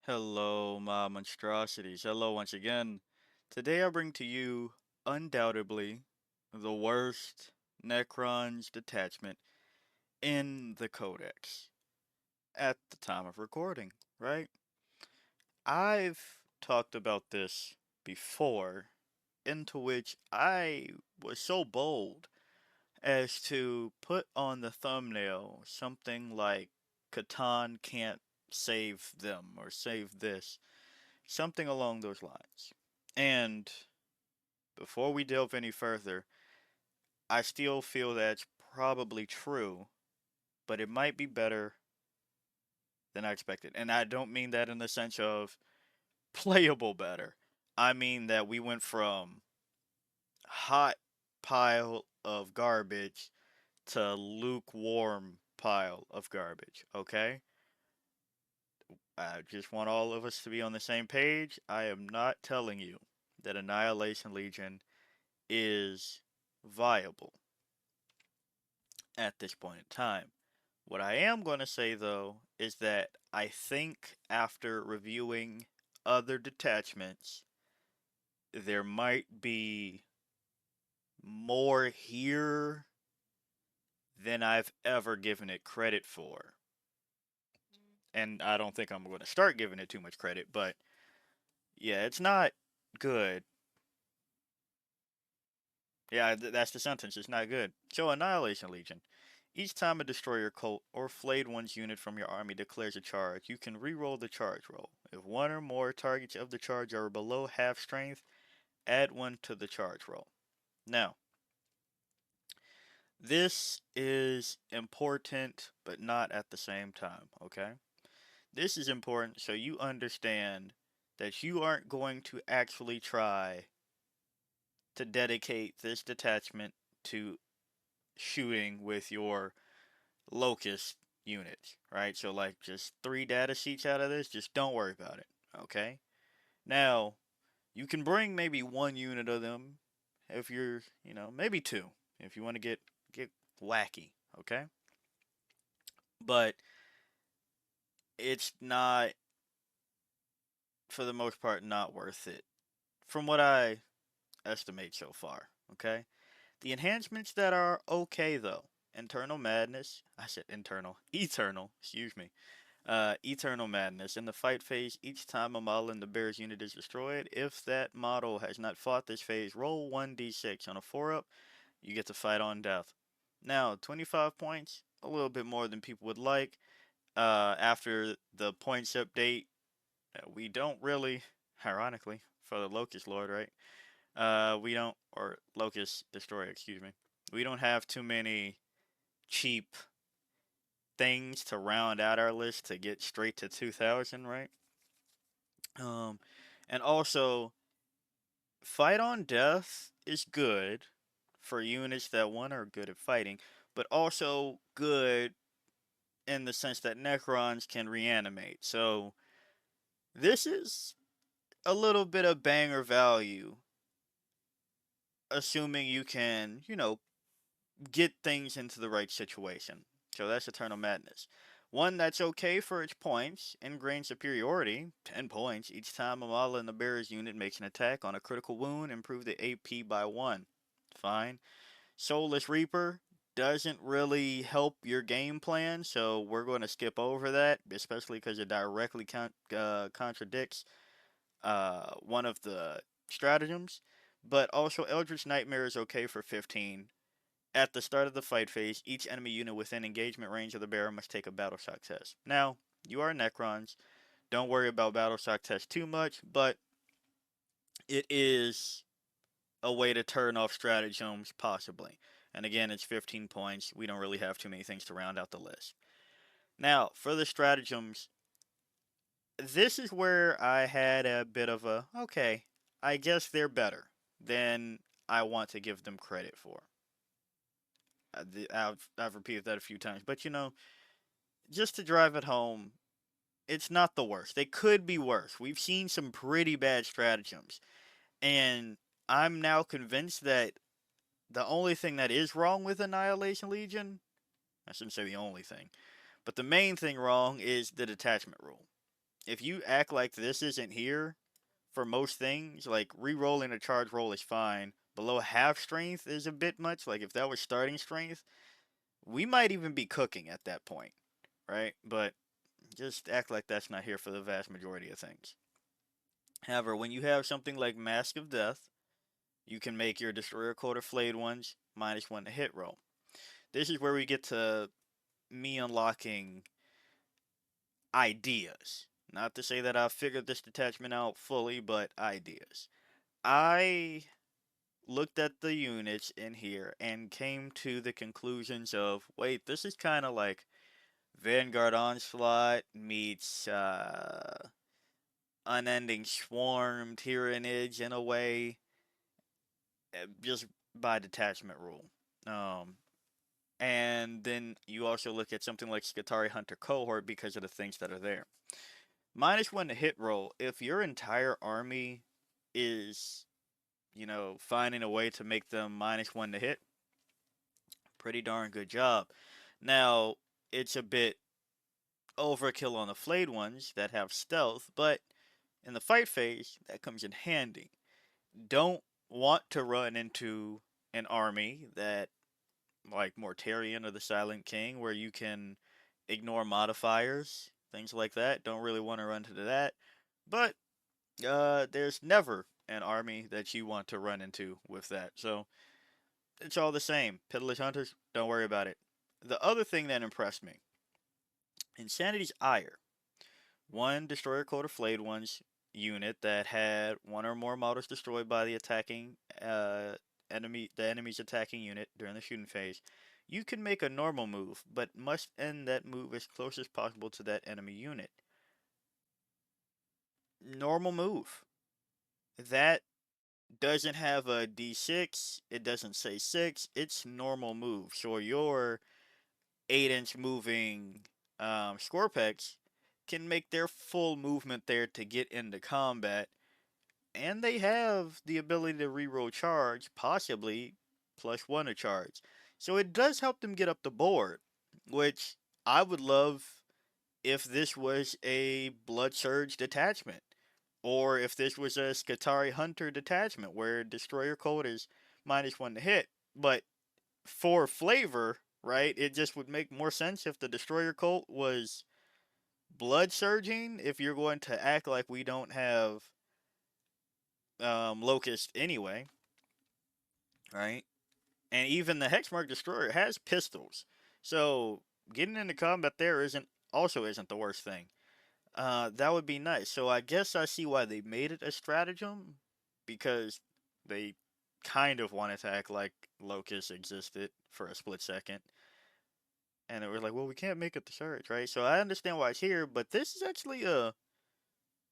Hello, my monstrosities. Hello once again. Today I bring to you, undoubtedly, the worst Necrons detachment in the Codex at the time of recording, right? I've talked about this before, into which I was so bold as to put on the thumbnail something like Catan can't save them or save this. Something along those lines. And before we delve any further, I still feel that's probably true, but it might be better than I expected. And I don't mean that in the sense of playable better. I mean that we went from hot pile of garbage to lukewarm pile of garbage, okay? I just want all of us to be on the same page. I am not telling you that Annihilation Legion is viable at this point in time. What I am going to say, though, is that I think after reviewing other detachments, there might be more here than I've ever given it credit for. And I don't think I'm going to start giving it too much credit, but yeah, it's not good. Yeah, that's the sentence. It's not good. So, Annihilation Legion. Each time a destroyer cult or flayed one's unit from your army declares a charge, you can re-roll the charge roll. If one or more targets of the charge are below half strength, add one to the charge roll. Now, this is important, but not at the same time, okay? This is important so you understand that you aren't going to actually try to dedicate this detachment to shooting with your locust units, right? So like just 3 data sheets out of this, just don't worry about it, okay? Now, you can bring maybe 1 unit of them if you're, maybe two if you want to get wacky, okay? But it's not for the most part not worth it from what I estimate so far, okay? The enhancements that are okay though, internal madness, I said internal, eternal, excuse me. Eternal Madness. In the fight phase, each time a model in the bear's unit is destroyed, if that model has not fought this phase, roll 1d6. On a 4 up, you get to fight on death. Now, 25 points, a little bit more than people would like. After the points update, we don't really, ironically, for the Locust Lord, right? We don't, or Locust Destroyer, excuse me. We don't have too many cheap things to round out our list to get straight to 2000, right? Um, and also, fight on death is good for units that one are good at fighting, but also good in the sense that Necrons can reanimate. So this is a little bit of banger value, assuming you can, get things into the right situation. So that's Eternal Madness. One that's okay for its points, Ingrained Superiority, 10 points. Each time a model in the bearer's unit makes an attack on a critical wound, improve the AP by 1. Fine. Soulless Reaper doesn't really help your game plan, so we're going to skip over that, especially because it directly contradicts one of the stratagems. But also, Eldritch Nightmare is okay for 15. At the start of the fight phase, each enemy unit within engagement range of the bearer must take a battle shock test. Now, you are Necrons. Don't worry about battle shock test too much, but it is a way to turn off stratagems, possibly. And again, it's 15 points. We don't really have too many things to round out the list. Now, for the stratagems, this is where I had a bit of a, okay, I guess they're better than I want to give them credit for. I've repeated that a few times, but just to drive it home, it's not the worst. They could be worse. We've seen some pretty bad stratagems, and I'm now convinced that the only thing that is wrong with Annihilation Legion, I shouldn't say the only thing, but the main thing wrong is the detachment rule. if you act like this isn't here for most things, like re-rolling a charge roll is fine. Below half strength is a bit much. Like if that was starting strength, we might even be cooking at that point, right? But just act like that's not here for the vast majority of things. However, when you have something like Mask of Death, you can make your Destroyer Code or Flayed ones -1 to hit roll. This is where we get to me unlocking ideas. Not to say that I've figured this detachment out fully, but ideas. I looked at the units in here and came to the conclusions of wait, this is kind of like Vanguard Onslaught meets Unending Swarm Tyrannage in a way, just by detachment rule. Um, and then you also look at something like Skitarii Hunter Cohort because of the things that are there. -1 to hit roll. If your entire army is, finding a way to make them -1 to hit, pretty darn good job. Now, it's a bit overkill on the flayed ones that have stealth, but in the fight phase, that comes in handy. Don't want to run into an army that, like Mortarion or the Silent King, where you can ignore modifiers, things like that. Don't really want to run into that. But there's never an army that you want to run into with that. So it's all the same. Pitiless Hunters, don't worry about it. The other thing that impressed me, Insanity's Ire. One Destroyer Code of Flayed Ones unit that had one or more models destroyed by the attacking the enemy's attacking unit during the shooting phase. You can make a normal move, but must end that move as close as possible to that enemy unit. Normal move. That doesn't have a D6. It doesn't say 6. It's normal move. So your 8-inch moving Scorpex can make their full movement there to get into combat. And they have the ability to reroll charge, possibly +1 to charge. So it does help them get up the board, which I would love if this was a Blood Surge detachment. Or if this was a Skitarii Hunter detachment where Destroyer Code is -1 to hit. But for flavor, right, it just would make more sense if the Destroyer Cult was blood surging. If you're going to act like we don't have Locust anyway, right? And even the Hexmark Destroyer has pistols. So getting into combat there isn't the worst thing. That would be nice. So I guess I see why they made it a stratagem, because they kind of wanted to act like Locust existed for a split second. And it was like, well, we can't make it the surge, right? So I understand why it's here, but this is actually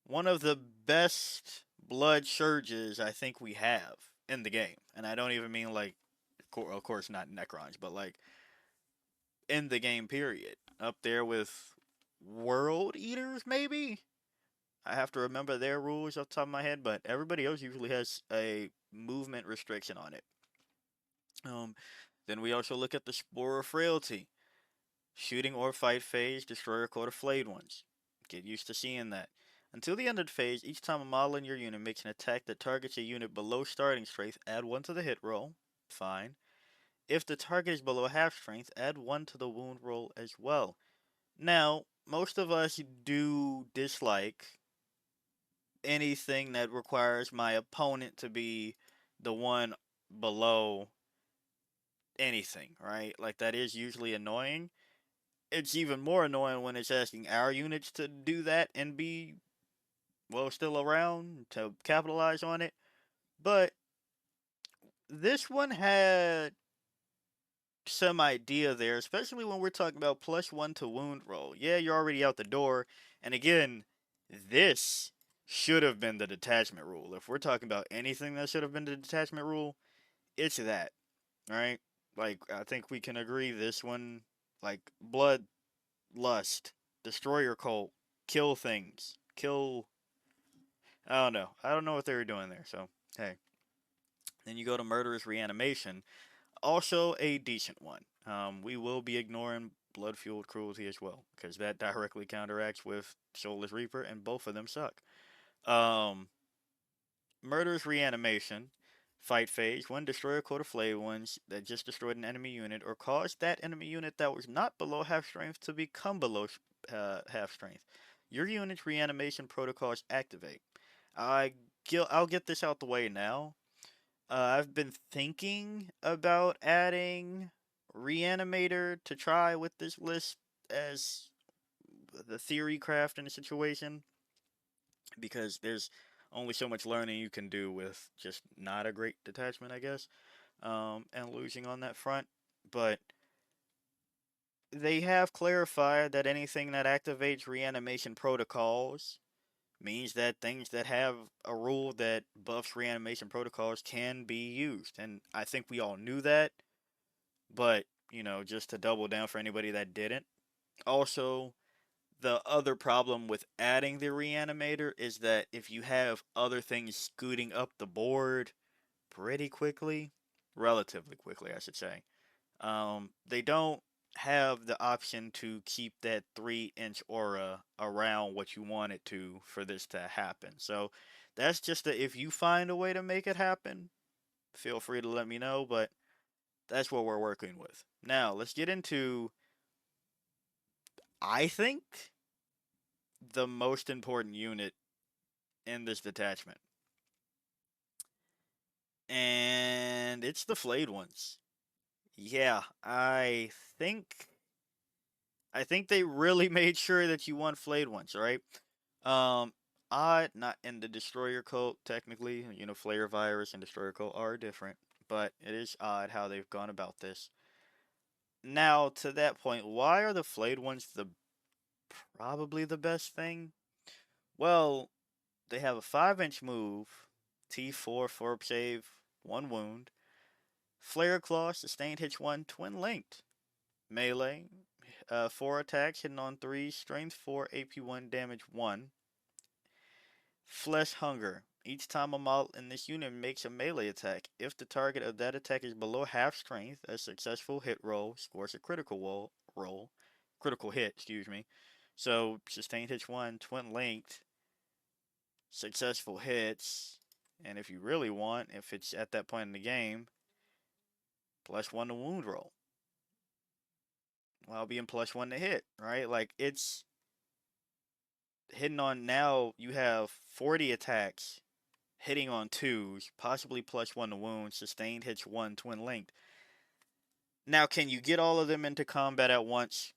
one of the best blood surges I think we have in the game. And I don't even mean like, of course, not Necrons, but like in the game period. Up there with World Eaters, maybe? I have to remember their rules off the top of my head, but everybody else usually has a movement restriction on it. Um, then we also look at the Spore of Frailty. Shooting or fight phase, Destroyer Code of Flayed Ones. Get used to seeing that. Until the end of the phase, each time a model in your unit makes an attack that targets a unit below starting strength, add 1 to the hit roll. Fine. If the target is below half strength, add 1 to the wound roll as well. Now, most of us do dislike anything that requires my opponent to be the one below anything, right? Like, that is usually annoying. It's even more annoying when it's asking our units to do that and be, well, still around to capitalize on it. But this one had some idea there, especially when we're talking about +1 to wound roll. Yeah, you're already out the door. And again, this should have been the detachment rule. If we're talking about anything that should have been the detachment rule, it's that, right? Like, I think we can agree this one, like, blood lust, destroyer cult, kill things, kill. I don't know. I don't know what they were doing there. So hey, then you go to murderous reanimation, also a decent one. We will be ignoring blood-fueled cruelty as well, because that directly counteracts with Soulless Reaper, and both of them suck. Um, Murderous Reanimation. Fight phase. One, destroy a quota of Flay ones that just destroyed an enemy unit, or cause that enemy unit that was not below half strength to become below half strength. Your unit's reanimation protocols activate. I'll get this out the way now. I've been thinking about adding Reanimator to try with this list as the theory craft in a situation, because there's only so much learning you can do with just not a great detachment, I guess, and losing on that front. But they have clarified that anything that activates reanimation protocols means that things that have a rule that buffs reanimation protocols can be used. And I think we all knew that, but, just to double down for anybody that didn't. Also, the other problem with adding the reanimator is that if you have other things scooting up the board pretty quickly, relatively quickly, I should say, they don't have the option to keep that 3-inch aura around what you want it to for this to happen. So that's just if you find a way to make it happen, feel free to let me know, but that's what we're working with. Now, let's get into, I think, the most important unit in this detachment. And it's the flayed ones. Yeah, think I think they really made sure that you want flayed ones, right? Um, not in the destroyer cult technically. Flare virus and destroyer cult are different, but it is odd how they've gone about this. Now, to that point, why are the flayed ones probably the best thing? Well, they have a 5-inch move, T4, 4 save, 1 wound, Flare Claw, sustained hits 1, twin linked, melee, 4 attacks, hitting on 3, strength 4, AP1, damage 1, Flesh Hunger. Each time a model in this unit makes a melee attack, if the target of that attack is below half strength, a successful hit roll scores a critical hit, excuse me. So, sustained hits 1, twin linked, successful hits, and if you really want, if it's at that point in the game, +1 to wound roll while being +1 to hit, right? Like, it's hitting on, now you have 40 attacks, hitting on 2s, possibly +1 to wound, sustained hits 1, twin linked. Now, can you get all of them into combat at once?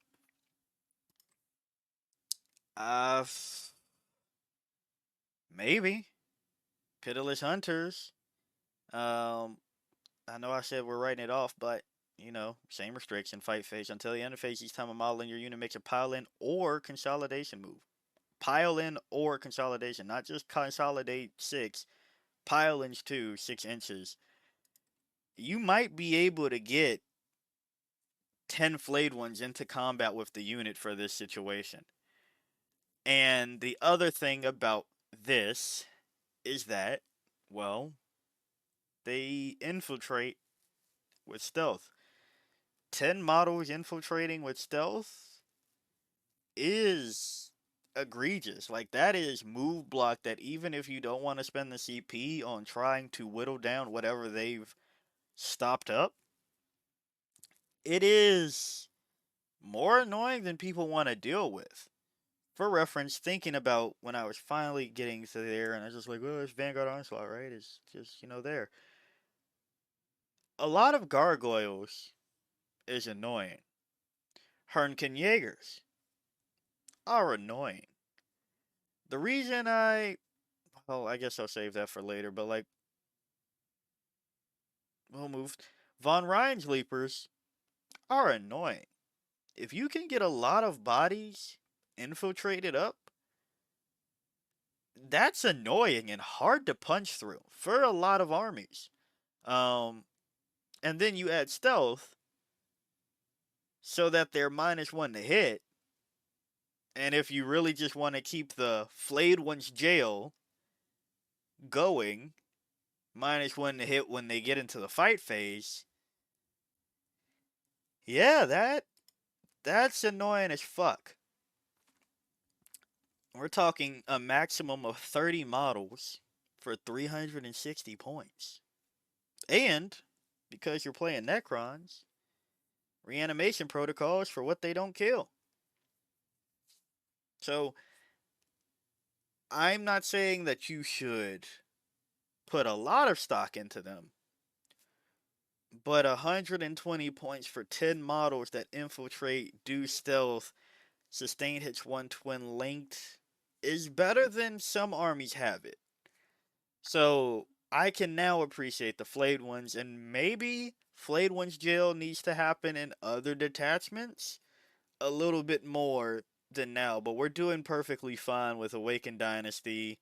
Uh, Maybe. Pitiless Hunters. I know I said we're writing it off, but same restriction, fight phase. Until the end of phase, each time a model in your unit makes a pile in or consolidation move. Pile in or consolidation, not just consolidate 6, pile in 2, 6 inches. You might be able to get 10 flayed ones into combat with the unit for this situation. And the other thing about this is that, well, they infiltrate with stealth. 10 models infiltrating with stealth is egregious. Like, that is move block that even if you don't want to spend the CP on trying to whittle down whatever they've stopped up, it is more annoying than people want to deal with. For reference, thinking about when I was finally getting to there, and I was just like, well, it's Vanguard Onslaught, right? It's just, there. A lot of gargoyles is annoying. Hernken Jaegers are annoying. The reason well, I guess I'll save that for later, but like, we'll move. Von Ryan's Leapers are annoying. If you can get a lot of bodies infiltrated up, that's annoying and hard to punch through for a lot of armies. And then you add stealth so that they're -1 to hit. And if you really just want to keep the flayed one's jail going, -1 to hit when they get into the fight phase, yeah, That's annoying as fuck. We're talking a maximum of 30 models for 360 points. And because you're playing Necrons, reanimation protocols for what they don't kill. So I'm not saying that you should put a lot of stock into them, but 120 points for 10 models that infiltrate, do stealth, sustain hits one twin linked is better than some armies have it. So I can now appreciate the flayed ones, and maybe flayed ones jail needs to happen in other detachments a little bit more than now. But we're doing perfectly fine with Awakened Dynasty.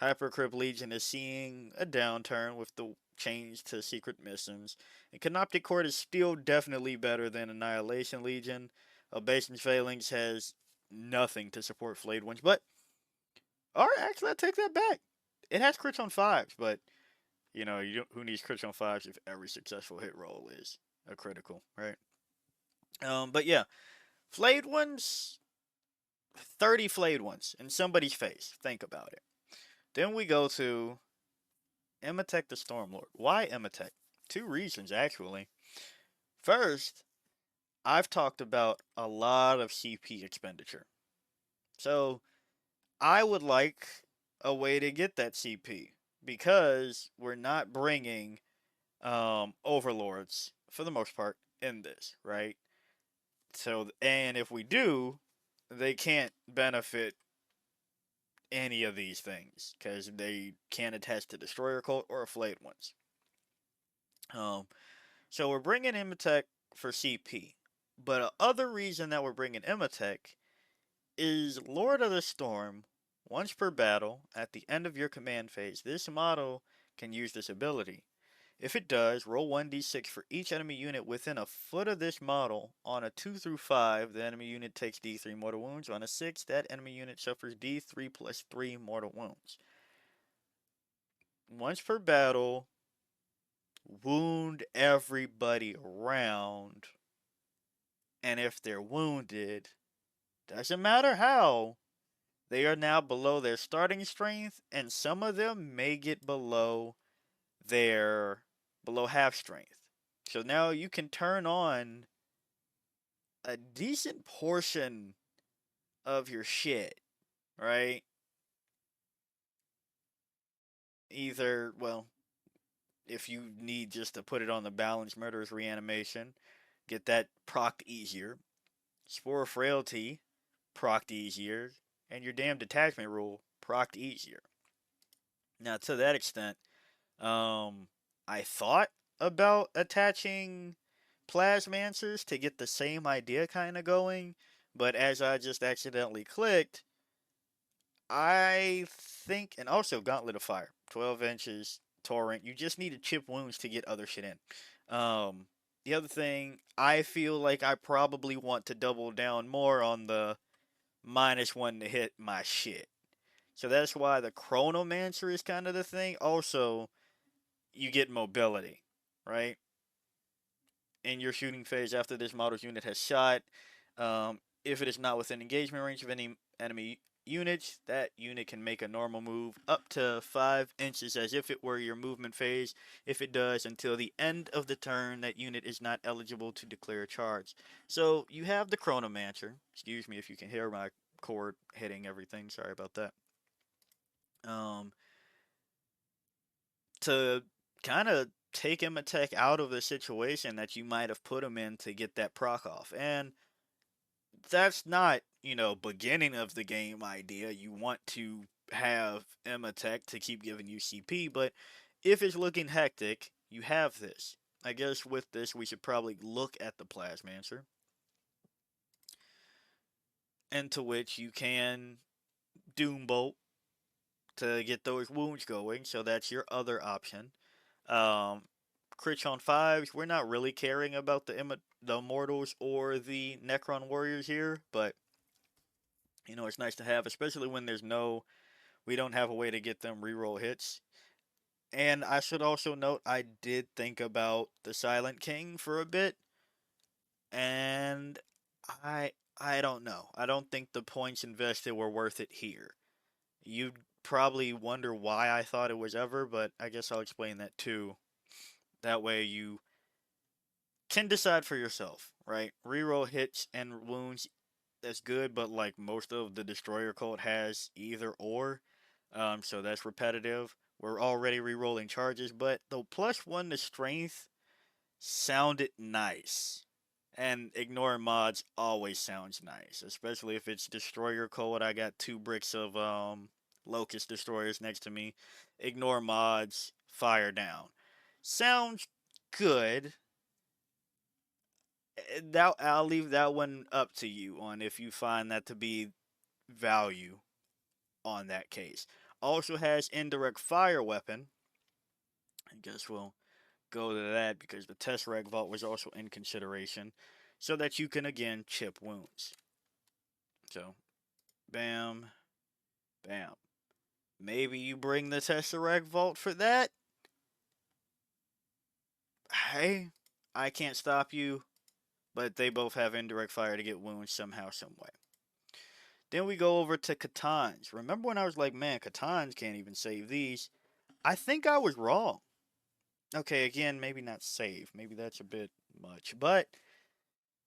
Hypercrypt Legion is seeing a downturn with the change to secret missions. And Canoptic Court is still definitely better than Annihilation Legion. Obeisance Phalanx has nothing to support flayed ones, but or actually I take that back. It has crits on fives, but who needs crits on fives if every successful hit roll is a critical, right? But yeah, flayed ones, 30 flayed ones in somebody's face. Think about it. Then we go to Imatech the Stormlord. Why Imatech? Two reasons actually. First, I've talked about a lot of CP expenditure. So I would like a way to get that CP because we're not bringing overlords for the most part in this, right? So, and if we do, they can't benefit any of these things because they can't attach to destroyer cult or flayed ones. Um, so we're bringing Imatech for CP, but a other reason that we're bringing Imatech is Lord of the Storm. Once per battle, at the end of your command phase, this model can use this ability. If it does, roll 1d6 for each enemy unit within a foot of this model. On a 2 through 5, the enemy unit takes d3 mortal wounds. On a 6, that enemy unit suffers d3 plus 3 mortal wounds. Once per battle, wound everybody around. And if they're wounded, doesn't matter how, they are now below their starting strength, and some of them may get their below half strength. So now you can turn on a decent portion of your shit, right? Either, well, if you need just to put it on the balance, murderous reanimation, get that procced easier. Spore of frailty, procced easier. And your damn detachment rule, procced easier. Now, to that extent, I thought about attaching Plasmancers to get the same idea kind of going, but as I just accidentally clicked, I think, and also Gauntlet of Fire, 12 inches, Torrent. You just need to chip wounds to get other shit in. The other thing, I feel like I probably want to double down more on the -1 to hit my shit. So that's why the Chronomancer is kind of the thing. Also, you get mobility, right? In your shooting phase after this model's unit has shot. If it is not within engagement range of any enemy units, that unit can make a normal move up to 5 inches as if it were your movement phase. If it does, until the end of the turn, that unit is not eligible to declare a charge. So you have the Chronomancer. Excuse me if you can hear my cord hitting everything. Sorry about that. Um, to kind of take Imatech out of the situation that you might have put him in to get that proc off. And that's not, beginning of the game idea. You want to have Imatech to keep giving you CP, but if it's looking hectic, you have this. I guess with this, we should probably look at the Plasmancer, into which you can Doombolt to get those wounds going, so that's your other option. Um, Crits on fives, we're not really caring about the Immortals or the Necron Warriors here, but it's nice to have, especially when we don't have a way to get them reroll hits. And I should also note, I did think about the Silent King for a bit, and I I don't know. I don't think the points invested were worth it here. You'd probably wonder why I thought it was ever, but I guess I'll explain that too. That way you can decide for yourself, right? Reroll hits and wounds, that's good, but like most of the destroyer cult has either or, so that's repetitive. We're already rerolling charges, but the +1 to strength sounded nice. And ignoring mods always sounds nice, especially if it's destroyer code. I got 2 bricks of locust destroyers next to me. Ignore mods, fire down. Sounds good. That I'll leave that one up to you on if you find that to be value on that case. Also has indirect fire weapon. I guess we'll go to that because the Tesseract Vault was also in consideration, so that you can again chip wounds. So, bam, bam. Maybe you bring the Tesseract Vault for that? Hey, I can't stop you, but they both have indirect fire to get wounds somehow, some way. Then we go over to Katans. Remember when I was like, man, Katans can't even save these? I think I was wrong. Okay, again, maybe not save. Maybe that's a bit much. But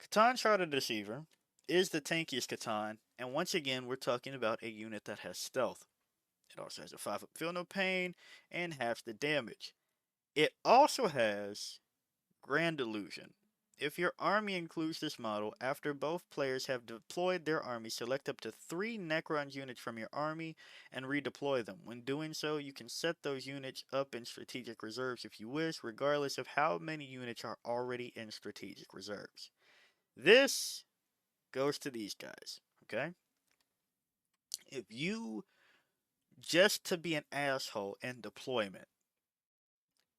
Catan Shard of Deceiver is the tankiest Catan, and once again, we're talking about a unit that has stealth. It also has a 5-up feel no pain and halves the damage. It also has Grand Illusion. If your army includes this model, after both players have deployed their army, select up to 3 Necrons units from your army and redeploy them. When doing so, you can set those units up in strategic reserves if you wish, regardless of how many units are already in strategic reserves. This goes to these guys, okay? If you, just to be an asshole in deployment,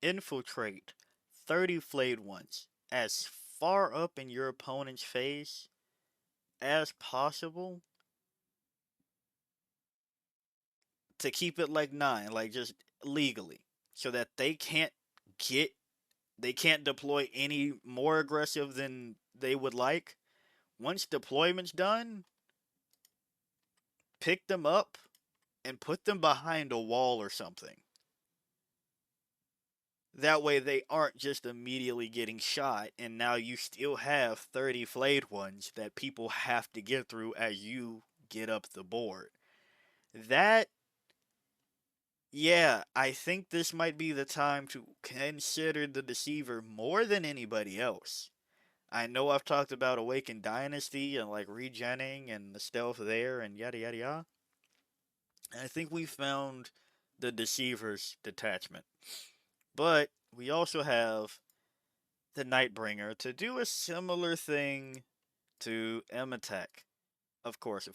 infiltrate 30 flayed ones as far up in your opponent's face as possible to keep it like 9, like just legally, so that get they can't deploy any more aggressive than they would like. Once deployment's done, pick them up and put them behind a wall or something. That way they aren't just immediately getting shot, and now you still have 30 flayed ones that people have to get through as you get up the board. That, yeah, I think this might be the time to consider the Deceiver more than anybody else. I know I've talked about Awakened Dynasty and like regenning and the stealth there and yada yada yada. And I think we found the Deceiver's detachment. But we also have the Nightbringer to do a similar thing to Ematek. Of course,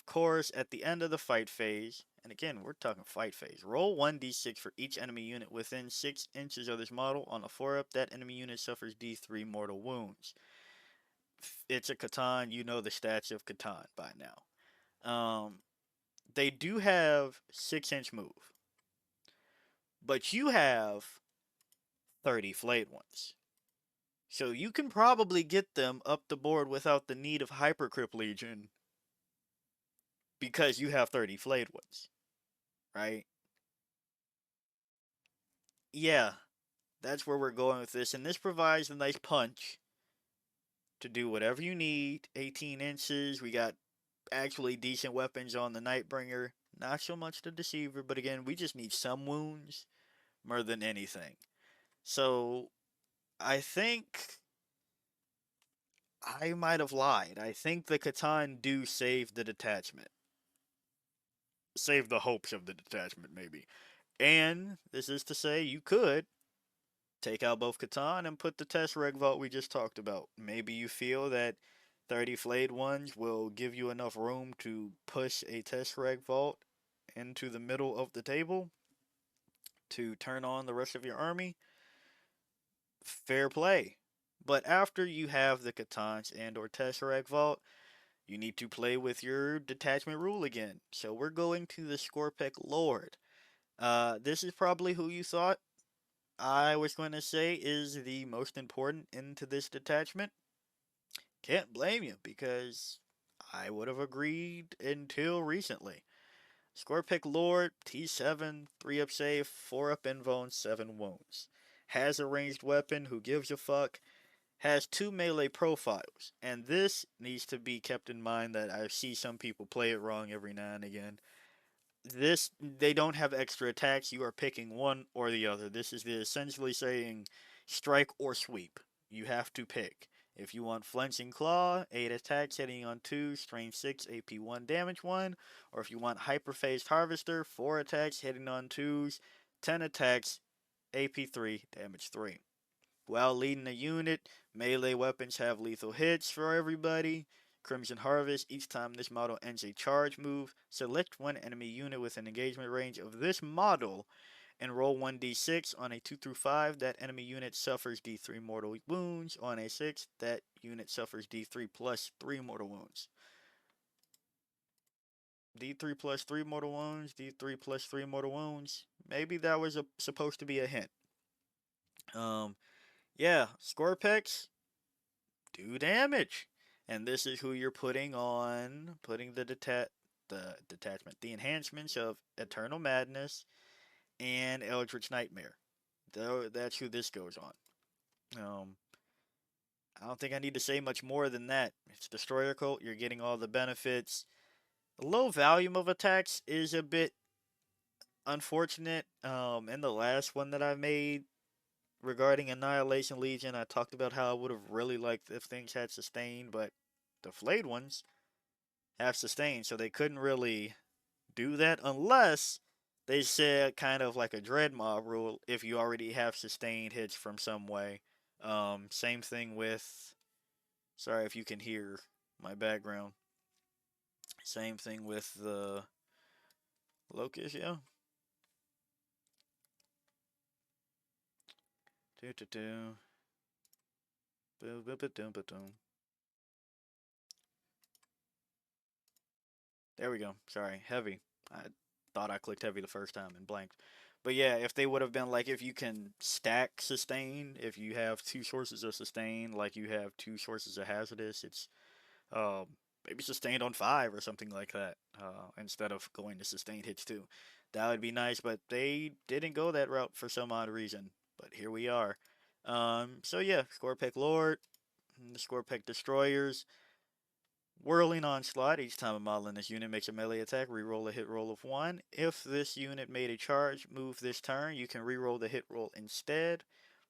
at the end of the fight phase, and again, we're talking fight phase, roll 1d6 for each enemy unit within 6 inches of this model. On a 4-up, that enemy unit suffers d3 mortal wounds. It's a Catan, you know the stats of Catan by now. They do have 6-inch move, but you have 30 flayed ones. So you can probably get them up the board without the need of Hypercrypt Legion because you have 30 flayed ones, right? Yeah, that's where we're going with this. And this provides a nice punch to do whatever you need. 18 inches. We got actually decent weapons on the Nightbringer. Not so much the Deceiver, but again, we just need some wounds more than anything. So I think I might have lied. I think the Catan do save the detachment. Save the hopes of the detachment, maybe. And this is to say, you could take out both Catan and put the Tesseract Vault we just talked about. Maybe you feel that 30 flayed ones will give you enough room to push a Tesseract Vault into the middle of the table to turn on the rest of your army. Fair play. But after you have the Catans and or Tesseract Vault, you need to play with your detachment rule again. So we're going to the Scorpec Lord. This is probably who you thought I was going to say is the most important into this detachment. Can't blame you because I would have agreed until recently. Score pick Lord, T7, 3 up save, 4 up invuln, 7 wounds. Has a ranged weapon, who gives a fuck? Has 2 melee profiles. And this needs to be kept in mind that I see some people play it wrong every now and again. They don't have extra attacks. You are picking one or the other. This is essentially saying strike or sweep. You have to pick. If you want flinching claw, 8 attacks hitting on 2, strain 6, AP 1, damage 1. Or if you want hyperphased harvester, 4 attacks hitting on 2s, 10 attacks, AP 3, damage 3. While leading a unit, melee weapons have lethal hits for everybody. Crimson Harvest, each time this model ends a charge move, select one enemy unit within engagement range of this model and roll 1d6 on a 2 through 5. That enemy unit suffers d3 mortal wounds. On a 6, that unit suffers d3 plus 3 mortal wounds. D3 plus 3 mortal wounds, D3 plus 3 mortal wounds. Maybe that was supposed to be a hint. Yeah, Scorpex, do damage. And this is who you're putting the detachment, the enhancements of Eternal Madness and Eldritch Nightmare. Though that's who this goes on. I don't think I need to say much more than that. It's Destroyer Cult. You're getting all the benefits. The low volume of attacks is a bit unfortunate. In the last one that I made regarding Annihilation Legion, I talked about how I would have really liked if things had sustained, but the flayed ones have sustained, so they couldn't really do that unless they said kind of like a dread mob rule if you already have sustained hits from some way. Same thing with, sorry if you can hear my background. Same thing with the Locust, yeah. Do do do. Boom boom boom boom boom. There we go. Sorry, heavy. I thought I clicked heavy the first time and blanked. But yeah, if they would have been like, if you can stack sustain, if you have two sources of sustain, like you have two sources of hazardous, it's um, maybe sustained on 5 or something like that, instead of going to sustained hits too. That would be nice, but they didn't go that route for some odd reason. But here we are. So yeah, Scorpec Lord, the Scorpec Destroyers. Whirling Onslaught. Each time a model in this unit makes a melee attack, reroll a hit roll of 1. If this unit made a charge move this turn, you can reroll the hit roll instead.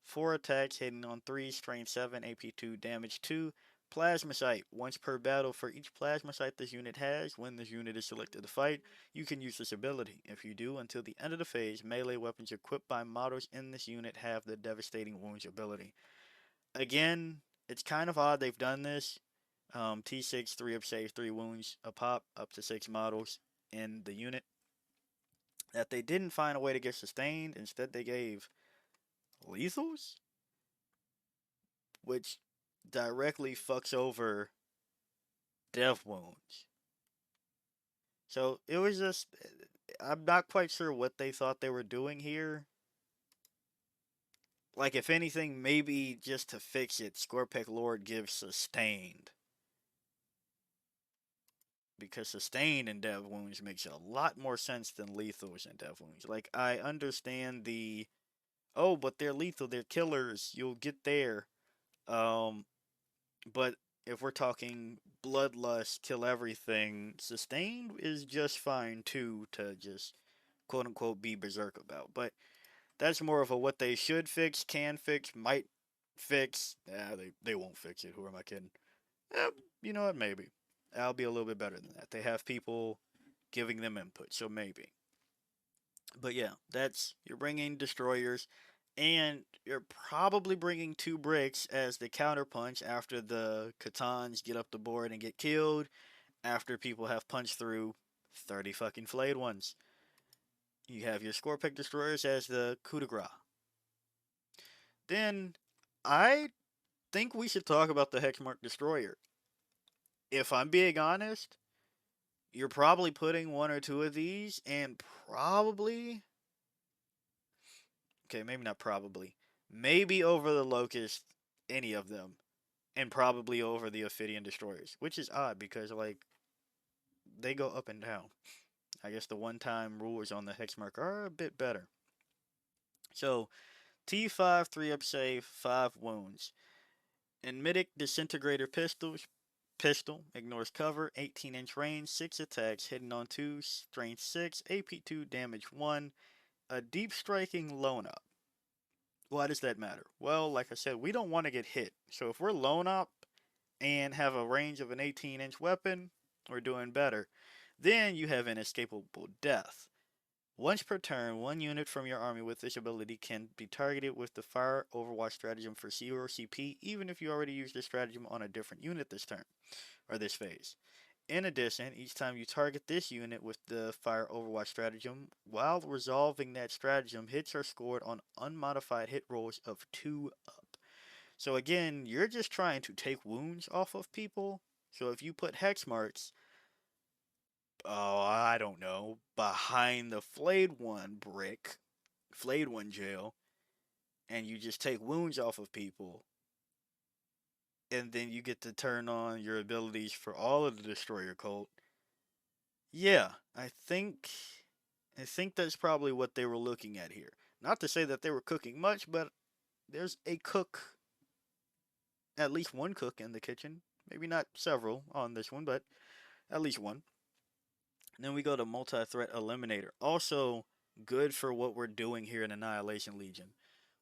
4 attacks hitting on 3, strain 7, AP 2, damage 2. Plasma Sight. Once per battle for each Plasma Sight this unit has, when this unit is selected to fight, you can use this ability. If you do, until the end of the phase, melee weapons equipped by models in this unit have the Devastating Wounds ability. Again, it's kind of odd they've done this. T6, 3 up save, 3 wounds a pop, up to 6 models in the unit. That they didn't find a way to get sustained. Instead, they gave lethals, which directly fucks over death wounds. So it was just, I'm not quite sure what they thought they were doing here. Like, if anything, maybe just to fix it, Scorpec Lord gives sustained. Because sustained in dev wounds makes a lot more sense than lethals in dev wounds. Like, I understand the, oh, but they're lethal, they're killers, you'll get there. Um, but if we're talking bloodlust, kill everything, sustained is just fine too, to just quote unquote be berserk about. But that's more of a what they should fix, can fix, might fix. They won't fix it. Who am I kidding? Eh, you know what? Maybe. I'll be a little bit better than that. They have people giving them input, so maybe. But yeah, that's, you're bringing destroyers, and you're probably bringing 2 bricks as the counterpunch after the Katans get up the board and get killed. After people have punched through 30 fucking flayed ones, you have your score pick destroyers as the coup de grace. Then I think we should talk about the Hexmark destroyer. If I'm being honest, you're probably putting 1 or 2 of these, and probably, okay, maybe not probably, maybe over the Locust, any of them. and probably over the Ophidian destroyers, which is odd because like they go up and down. I guess the one-time rulers on the hex mark are a bit better. So T5, 3-up save, 5 wounds. And Mythic Disintegrator Pistol ignores cover, 18-inch range, 6 attacks, hitting on 2, strength 6, AP 2, damage 1, a deep striking lone up. Why does that matter? Well, like I said, we don't want to get hit. So if we're lone up and have a range of an 18-inch weapon, we're doing better. Then you have inescapable death. Once per turn, one unit from your army with this ability can be targeted with the Fire Overwatch stratagem for 0 CP, even if you already used this stratagem on a different unit this turn, or this phase. In addition, each time you target this unit with the Fire Overwatch stratagem, while resolving that stratagem, hits are scored on unmodified hit rolls of 2 up. So again, you're just trying to take wounds off of people. So if you put hex marks, oh, I don't know, behind the Flayed One brick, Flayed One jail, and you just take wounds off of people, and then you get to turn on your abilities for all of the Destroyer Cult. Yeah, I think that's probably what they were looking at here. Not to say that they were cooking much, but there's a cook, at least one cook in the kitchen. Maybe not several on this one, but at least one. And then we go to multi-threat eliminator. Also good for what we're doing here in Annihilation Legion.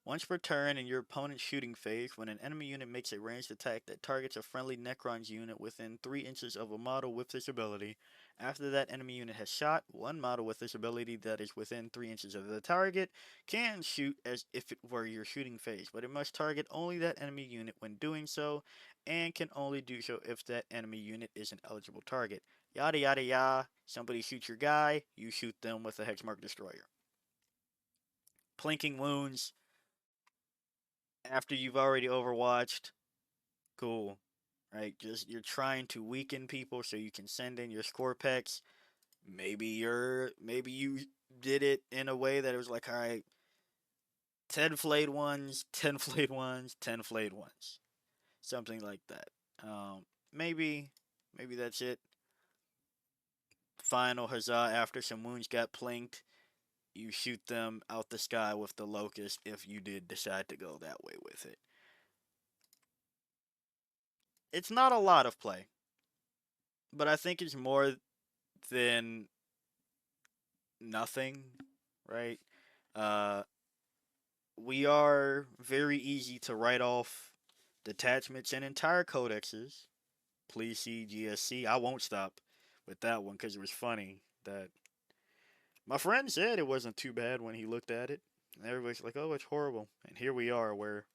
Once per turn in your opponent's shooting phase, when an enemy unit makes a ranged attack that targets a friendly Necrons unit within 3 inches of a model with this ability, after that enemy unit has shot, one model with this ability that is within 3 inches of the target can shoot as if it were your shooting phase, but it must target only that enemy unit when doing so, and can only do so if that enemy unit is an eligible target. Yada yada yada. Somebody shoots your guy, you shoot them with a Hexmark Destroyer. Plinking wounds after you've already overwatched, cool. Right? Just you're trying to weaken people so you can send in your score packs. Maybe you did it in a way that it was like, all right, 10 flayed ones, 10 flayed ones, 10 flayed ones. Something like that. Maybe that's it. Final huzzah after some wounds got plinked. You shoot them out the sky with the locust if you did decide to go that way with it. It's not a lot of play, but I think it's more than nothing, right? Uh, we are very easy to write off detachments and entire codexes. Please see GSC. I won't stop with that one because it was funny that my friend said it wasn't too bad when he looked at it. And everybody's like, oh, it's horrible. And here we are where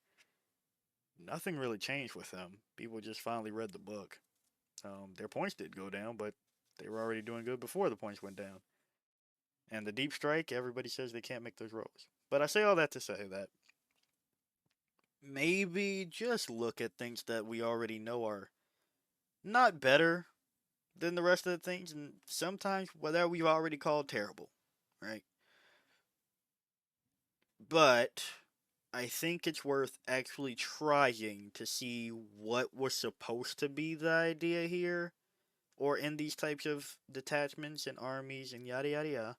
nothing really changed with them. People just finally read the book. Their points did go down, but they were already doing good before the points went down. And the deep strike, everybody says they can't make those rolls. But I say all that to say that maybe just look at things that we already know are not better than the rest of the things, and sometimes that we've already called terrible, right? But I think it's worth actually trying to see what was supposed to be the idea here, or in these types of detachments and armies and yada yada yada,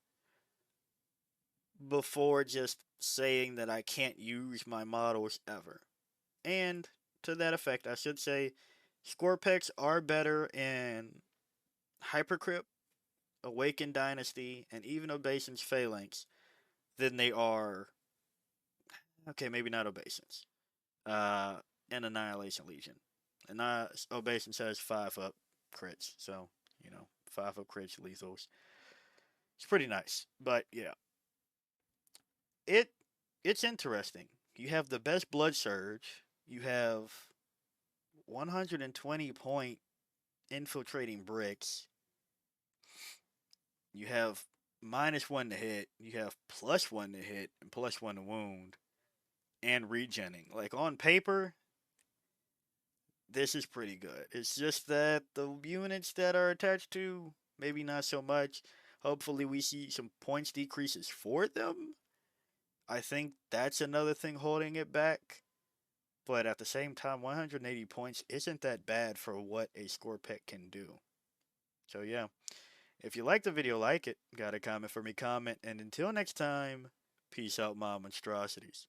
before just saying that I can't use my models ever. And to that effect, I should say Scorpex are better in Hypercrypt, Awakened Dynasty, and even Obeisance Phalanx than they are, okay, maybe not Obeisance, in Annihilation Legion. And Obeisance has 5-up crits, so, 5-up crits, lethals. It's pretty nice, but yeah. It it's interesting. You have the best blood surge. You have 120 point infiltrating bricks. You have -1 to hit. You have +1 to hit and +1 to wound and regenning. Like on paper, this is pretty good. It's just that the units that are attached to, maybe not so much. Hopefully, we see some points decreases for them. I think that's another thing holding it back. But at the same time, 180 points isn't that bad for what a score pick can do. So yeah, if you like the video, like it. Got a comment for me, comment. And until next time, peace out, my monstrosities.